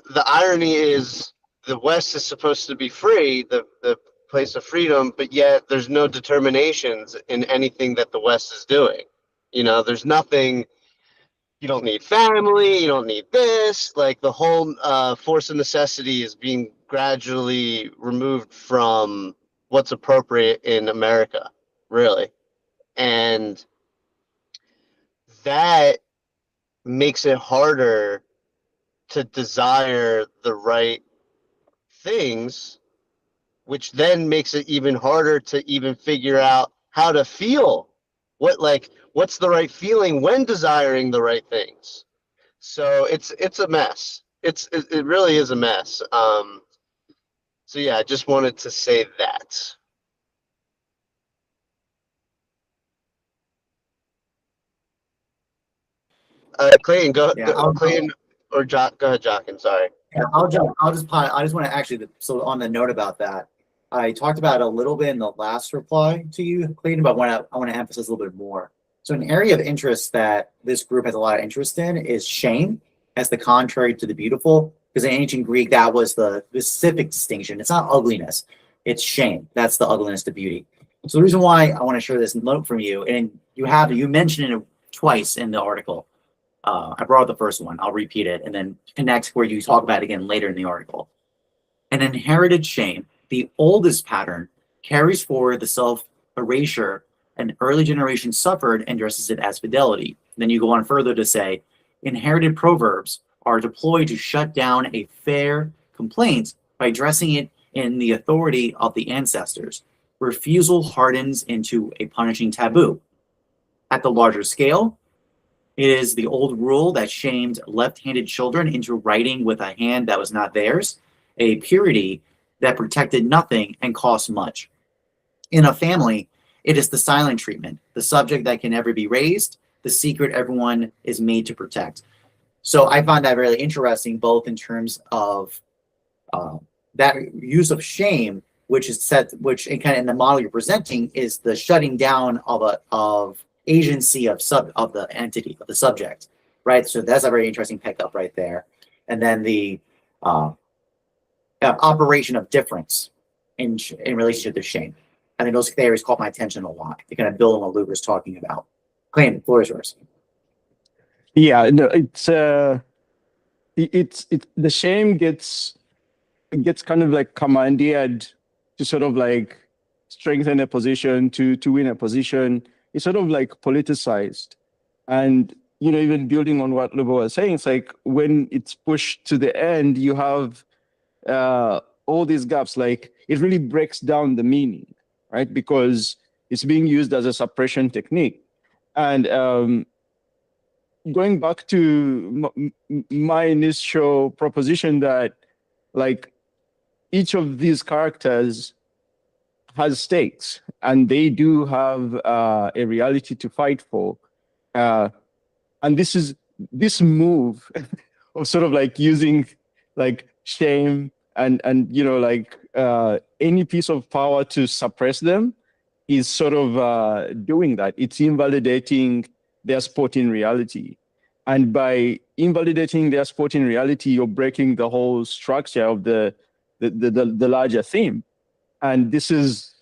the irony is the West is supposed to be free, the place of freedom, but yet there's no determinations in anything that the West is doing. There's nothing. You don't need family. You don't need this. Like the whole force of necessity is being gradually removed from what's appropriate in America, really. And that makes it harder to desire the right things, which then makes it even harder to even figure out how to feel what's the right feeling when desiring the right things. So it's a mess. It really is a mess. So yeah, I just wanted to say that. Clayton, go Clayton or Jock. Go ahead, Jock. I'm sorry. Yeah, I just want to actually. So on the note about that, I talked about it a little bit in the last reply to you, Clayton, but I want to emphasize a little bit more. So an area of interest that this group has a lot of interest in is shame, as the contrary to the beautiful, because in ancient Greek that was the specific distinction. It's not ugliness, it's shame. That's the ugliness to beauty. So the reason why I want to share this note from you, and you mentioned it twice in the article. I brought up the first one. I'll repeat it and then connect where you talk about it again later in the article. An inherited shame, the oldest pattern, carries forward the self-erasure an early generation suffered and dresses it as fidelity. Then you go on further to say, inherited proverbs are deployed to shut down a fair complaint by dressing it in the authority of the ancestors. Refusal hardens into a punishing taboo. At the larger scale, it is the old rule that shamed left-handed children into writing with a hand that was not theirs, a purity that protected nothing and cost much. In a family, it is the silent treatment, the subject that can never be raised, the secret everyone is made to protect. So I find that really interesting, both in terms of that use of shame, which kind of in the model you're presenting is the shutting down of agency of the entity, of the subject, right? So that's a very interesting pickup right there. And then the operation of difference in relationship to shame. I think those theories caught my attention a lot. They kind of build on what Luber's talking about. Clayton, the floor is yours. Yeah, no, it's the shame gets kind of like commandeered to sort of like strengthen a position, to win a position. It's sort of like politicized. And, even building on what Luber was saying, it's like when it's pushed to the end, you have all these gaps, like it really breaks down the meaning, right? Because it's being used as a suppression technique. And going back to my initial proposition that like each of these characters has stakes and they do have a reality to fight for. And this move of sort of like using like shame and like any piece of power to suppress them is sort of doing that. It's invalidating their sporting reality. And by invalidating their sporting reality, you're breaking the whole structure of the larger theme. And this is